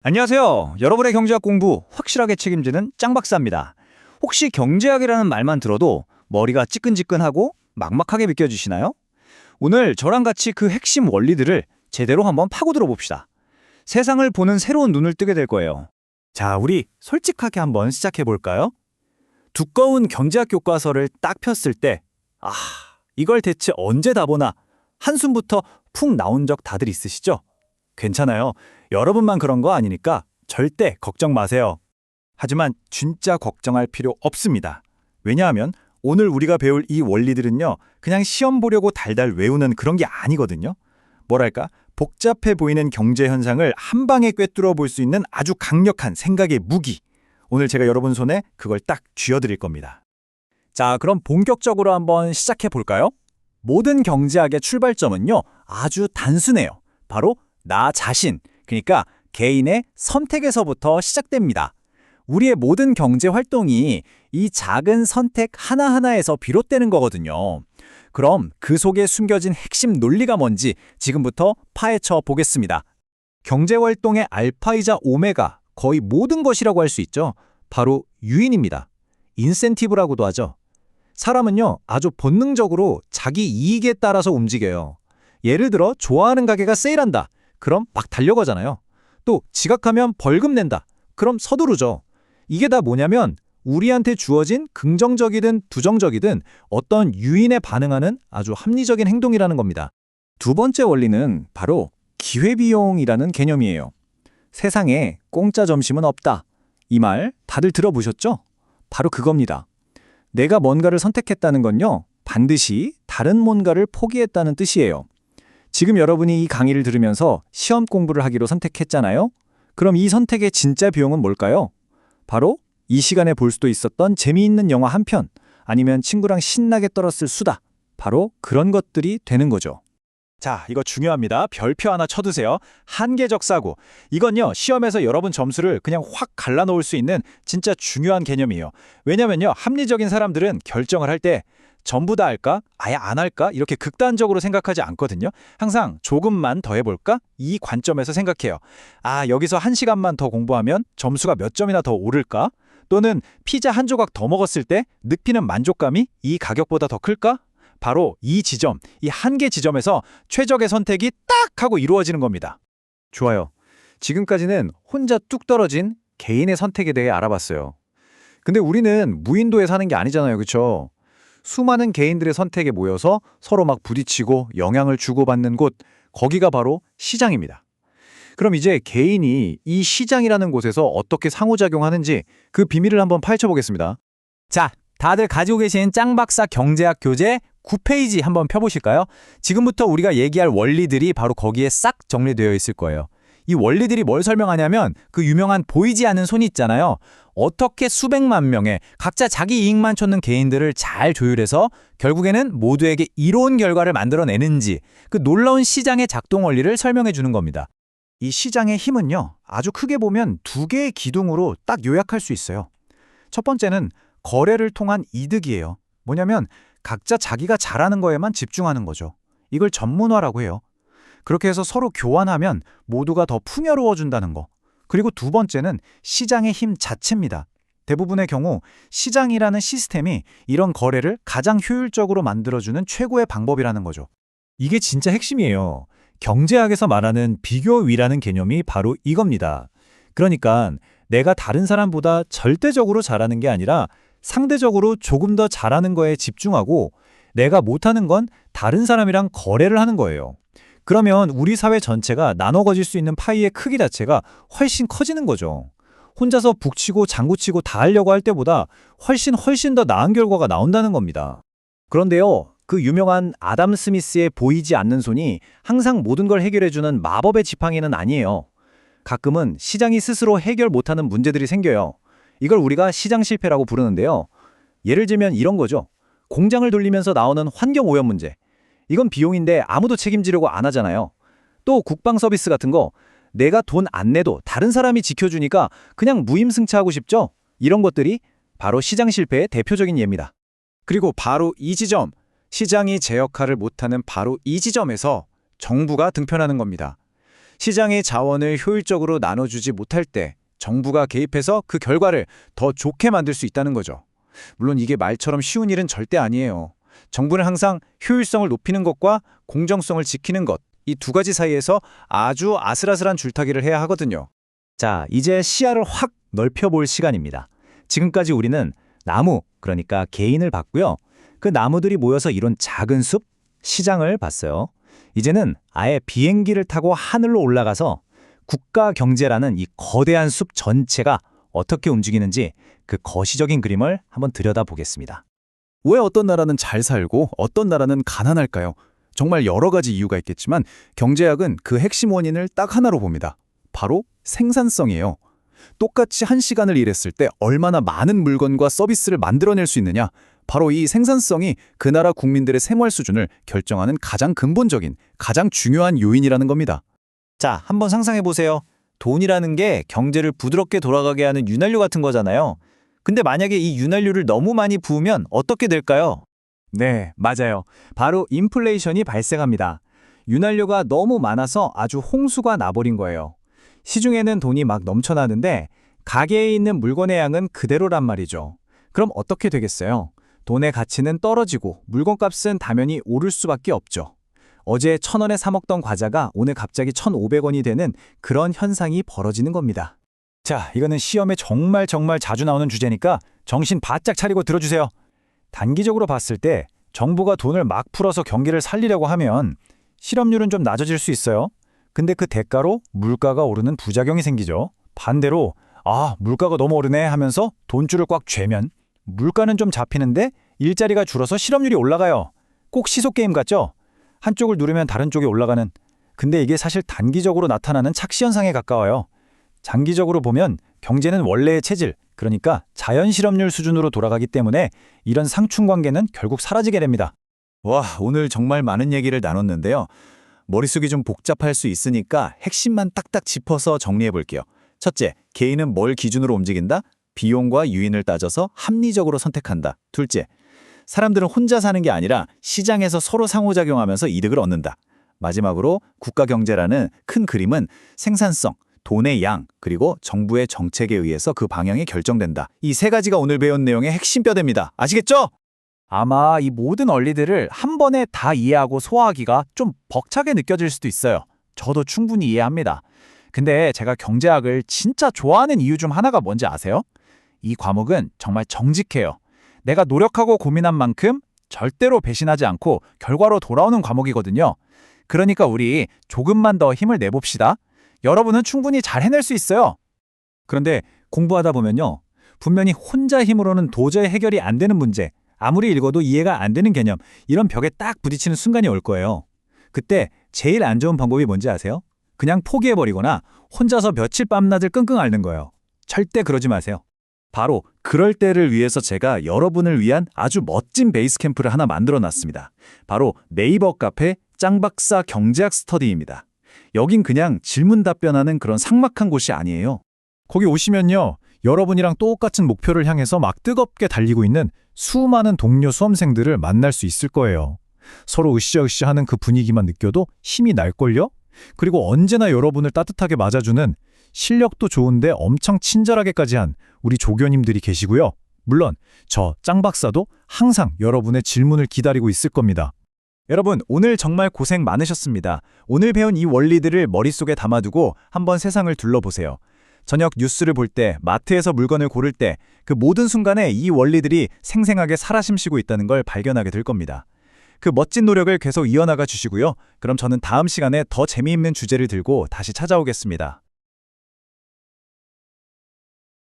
안녕하세요. 여러분의 경제학 공부 확실하게 책임지는 짱박사입니다. 혹시 경제학이라는 말만 들어도 머리가 찌끈찌끈하고 막막하게 느껴지시나요? 오늘 저랑 같이 그 핵심 원리들을 제대로 한번 파고들어 봅시다. 세상을 보는 새로운 눈을 뜨게 될 거예요. 자, 우리 솔직하게 한번 시작해 볼까요? 두꺼운 경제학 교과서를 딱 폈을 때, 이걸 대체 언제 다 보나 한숨부터 푹 나온 적 다들 있으시죠? 괜찮아요. 여러분만 그런 거 아니니까 절대 걱정 마세요. 하지만 진짜 걱정할 필요 없습니다. 왜냐하면 오늘 우리가 배울 이 원리들은요, 그냥 시험 보려고 달달 외우는 그런 게 아니거든요. 뭐랄까, 복잡해 보이는 경제 현상을 한 방에 꿰뚫어 볼 수 있는 아주 강력한 생각의 무기. 오늘 제가 여러분 손에 그걸 딱 쥐어드릴 겁니다. 자, 그럼 본격적으로 한번 시작해 볼까요? 모든 경제학의 출발점은요, 아주 단순해요. 바로 나 자신, 그러니까 개인의 선택에서부터 시작됩니다. 우리의 모든 경제 활동이 이 작은 선택 하나하나에서 비롯되는 거거든요. 그럼 그 속에 숨겨진 핵심 논리가 뭔지 지금부터 파헤쳐 보겠습니다. 경제 활동의 알파이자 오메가, 거의 모든 것이라고 할 수 있죠. 바로 유인입니다. 인센티브라고도 하죠. 사람은요, 아주 본능적으로 자기 이익에 따라서 움직여요. 예를 들어 좋아하는 가게가 세일한다. 그럼 막 달려가잖아요. 또 지각하면 벌금 낸다. 그럼 서두르죠. 이게 다 뭐냐면 우리한테 주어진 긍정적이든 부정적이든 어떤 유인에 반응하는 아주 합리적인 행동이라는 겁니다. 두 번째 원리는 바로 기회비용이라는 개념이에요. 세상에 공짜 점심은 없다. 이 말 다들 들어보셨죠? 바로 그겁니다. 내가 뭔가를 선택했다는 건요, 반드시 다른 뭔가를 포기했다는 뜻이에요. 지금 여러분이 이 강의를 들으면서 시험 공부를 하기로 선택했잖아요? 그럼 이 선택의 진짜 비용은 뭘까요? 바로 이 시간에 볼 수도 있었던 재미있는 영화 한 편, 아니면 친구랑 신나게 떨었을 수다. 바로 그런 것들이 되는 거죠. 자, 이거 중요합니다. 별표 하나 쳐두세요. 한계적 사고. 이건요, 시험에서 여러분 점수를 그냥 확 갈라놓을 수 있는 진짜 중요한 개념이에요. 왜냐면요, 합리적인 사람들은 결정을 할 때 전부 다 할까? 아예 안 할까? 이렇게 극단적으로 생각하지 않거든요. 항상 조금만 더 해볼까? 이 관점에서 생각해요. 여기서 1시간만 더 공부하면 점수가 몇 점이나 더 오를까? 또는 피자 한 조각 더 먹었을 때 느끼는 만족감이 이 가격보다 더 클까? 바로 이 지점, 이 한계 지점에서 최적의 선택이 딱 하고 이루어지는 겁니다. 좋아요. 지금까지는 혼자 뚝 떨어진 개인의 선택에 대해 알아봤어요. 근데 우리는 무인도에 사는 게 아니잖아요. 그렇죠? 수많은 개인들의 선택에 모여서 서로 막 부딪히고 영향을 주고받는 곳, 거기가 바로 시장입니다. 그럼 이제 개인이 이 시장이라는 곳에서 어떻게 상호작용하는지 그 비밀을 한번 파헤쳐 보겠습니다. 자, 다들 가지고 계신 짱박사 경제학 교재 9페이지 한번 펴보실까요? 지금부터 우리가 얘기할 원리들이 바로 거기에 싹 정리되어 있을 거예요. 이 원리들이 뭘 설명하냐면 그 유명한 보이지 않는 손이 있잖아요. 어떻게 수백만 명의 각자 자기 이익만 쫓는 개인들을 잘 조율해서 결국에는 모두에게 이로운 결과를 만들어내는지 그 놀라운 시장의 작동 원리를 설명해 주는 겁니다. 이 시장의 힘은요, 아주 크게 보면 두 개의 기둥으로 딱 요약할 수 있어요. 첫 번째는 거래를 통한 이득이에요. 뭐냐면 각자 자기가 잘하는 거에만 집중하는 거죠. 이걸 전문화라고 해요. 그렇게 해서 서로 교환하면 모두가 더 풍요로워진다는 거. 그리고 두 번째는 시장의 힘 자체입니다. 대부분의 경우 시장이라는 시스템이 이런 거래를 가장 효율적으로 만들어주는 최고의 방법이라는 거죠. 이게 진짜 핵심이에요. 경제학에서 말하는 비교위라는 개념이 바로 이겁니다. 그러니까 내가 다른 사람보다 절대적으로 잘하는 게 아니라 상대적으로 조금 더 잘하는 거에 집중하고 내가 못하는 건 다른 사람이랑 거래를 하는 거예요. 그러면 우리 사회 전체가 나눠가질 수 있는 파이의 크기 자체가 훨씬 커지는 거죠. 혼자서 북치고 장구치고 다 하려고 할 때보다 훨씬 더 나은 결과가 나온다는 겁니다. 그런데요, 그 유명한 아담 스미스의 보이지 않는 손이 항상 모든 걸 해결해주는 마법의 지팡이는 아니에요. 가끔은 시장이 스스로 해결 못하는 문제들이 생겨요. 이걸 우리가 시장 실패라고 부르는데요. 예를 들면 이런 거죠. 공장을 돌리면서 나오는 환경 오염 문제. 이건 비용인데 아무도 책임지려고 안 하잖아요. 또 국방 서비스 같은 거, 내가 돈 안 내도 다른 사람이 지켜주니까 그냥 무임승차하고 싶죠? 이런 것들이 바로 시장 실패의 대표적인 예입니다. 그리고 바로 이 지점, 시장이 제 역할을 못하는 바로 이 지점에서 정부가 등편하는 겁니다. 시장의 자원을 효율적으로 나눠주지 못할 때 정부가 개입해서 그 결과를 더 좋게 만들 수 있다는 거죠. 물론 이게 말처럼 쉬운 일은 절대 아니에요. 정부는 항상 효율성을 높이는 것과 공정성을 지키는 것, 이 두 가지 사이에서 아주 아슬아슬한 줄타기를 해야 하거든요. 자, 이제 시야를 확 넓혀볼 시간입니다. 지금까지 우리는 나무, 그러니까 개인을 봤고요. 그 나무들이 모여서 이룬 작은 숲, 시장을 봤어요. 이제는 아예 비행기를 타고 하늘로 올라가서 국가 경제라는 이 거대한 숲 전체가 어떻게 움직이는지 그 거시적인 그림을 한번 들여다보겠습니다. 왜 어떤 나라는 잘 살고 어떤 나라는 가난할까요? 정말 여러 가지 이유가 있겠지만 경제학은 그 핵심 원인을 딱 하나로 봅니다. 바로 생산성이에요. 똑같이 한 시간을 일했을 때 얼마나 많은 물건과 서비스를 만들어낼 수 있느냐. 바로 이 생산성이 그 나라 국민들의 생활 수준을 결정하는 가장 근본적인, 가장 중요한 요인이라는 겁니다. 자, 한번 상상해 보세요. 돈이라는 게 경제를 부드럽게 돌아가게 하는 윤활유 같은 거잖아요. 근데 만약에 이 윤활유를 너무 많이 부으면 어떻게 될까요? 네, 맞아요. 바로 인플레이션이 발생합니다. 윤활유가 너무 많아서 아주 홍수가 나버린 거예요. 시중에는 돈이 막 넘쳐나는데 가게에 있는 물건의 양은 그대로란 말이죠. 그럼 어떻게 되겠어요? 돈의 가치는 떨어지고 물건값은 당연히 오를 수밖에 없죠. 어제 1,000원에 사 먹던 과자가 오늘 갑자기 1,500원이 되는 그런 현상이 벌어지는 겁니다. 자, 이거는 시험에 정말 자주 나오는 주제니까 정신 바짝 차리고 들어주세요. 단기적으로 봤을 때 정부가 돈을 막 풀어서 경기를 살리려고 하면 실업률은 좀 낮아질 수 있어요. 근데 그 대가로 물가가 오르는 부작용이 생기죠. 반대로 물가가 너무 오르네 하면서 돈줄을 꽉 쥐면 물가는 좀 잡히는데 일자리가 줄어서 실업률이 올라가요. 꼭 시소 게임 같죠? 한쪽을 누르면 다른 쪽이 올라가는. 근데 이게 사실 단기적으로 나타나는 착시 현상에 가까워요. 장기적으로 보면 경제는 원래의 체질, 그러니까 자연 실업률 수준으로 돌아가기 때문에 이런 상충 관계는 결국 사라지게 됩니다. 와, 오늘 정말 많은 얘기를 나눴는데요. 머릿속이 좀 복잡할 수 있으니까 핵심만 딱딱 짚어서 정리해 볼게요. 첫째, 개인은 뭘 기준으로 움직인다? 비용과 유인을 따져서 합리적으로 선택한다. 둘째, 사람들은 혼자 사는 게 아니라 시장에서 서로 상호작용하면서 이득을 얻는다. 마지막으로 국가 경제라는 큰 그림은 생산성, 돈의 양, 그리고 정부의 정책에 의해서 그 방향이 결정된다. 이 세 가지가 오늘 배운 내용의 핵심 뼈대입니다. 아시겠죠? 아마 이 모든 원리들을 한 번에 다 이해하고 소화하기가 좀 벅차게 느껴질 수도 있어요. 저도 충분히 이해합니다. 근데 제가 경제학을 진짜 좋아하는 이유 중 하나가 뭔지 아세요? 이 과목은 정말 정직해요. 내가 노력하고 고민한 만큼 절대로 배신하지 않고 결과로 돌아오는 과목이거든요. 그러니까 우리 조금만 더 힘을 내봅시다. 여러분은 충분히 잘 해낼 수 있어요. 그런데 공부하다 보면요. 분명히 혼자 힘으로는 도저히 해결이 안 되는 문제, 아무리 읽어도 이해가 안 되는 개념, 이런 벽에 딱 부딪히는 순간이 올 거예요. 그때 제일 안 좋은 방법이 뭔지 아세요? 그냥 포기해버리거나 혼자서 며칠 밤낮을 끙끙 앓는 거예요. 절대 그러지 마세요. 바로 그럴 때를 위해서 제가 여러분을 위한 아주 멋진 베이스 캠프를 하나 만들어 놨습니다. 바로 네이버 카페 짱박사 경제학 스터디입니다. 여긴 그냥 질문 답변하는 그런 삭막한 곳이 아니에요. 거기 오시면요. 여러분이랑 똑같은 목표를 향해서 막 뜨겁게 달리고 있는 수많은 동료 수험생들을 만날 수 있을 거예요. 서로 으쌰으쌰 하는 그 분위기만 느껴도 힘이 날걸요? 그리고 언제나 여러분을 따뜻하게 맞아주는 실력도 좋은데 엄청 친절하게까지 한 우리 조교님들이 계시고요. 물론 저 짱박사도 항상 여러분의 질문을 기다리고 있을 겁니다. 여러분, 오늘 정말 고생 많으셨습니다. 오늘 배운 이 원리들을 머릿속에 담아두고 한번 세상을 둘러보세요. 저녁 뉴스를 볼 때, 마트에서 물건을 고를 때 그 모든 순간에 이 원리들이 생생하게 살아심쉬고 있다는 걸 발견하게 될 겁니다. 그 멋진 노력을 계속 이어나가 주시고요. 그럼 저는 다음 시간에 더 재미있는 주제를 들고 다시 찾아오겠습니다.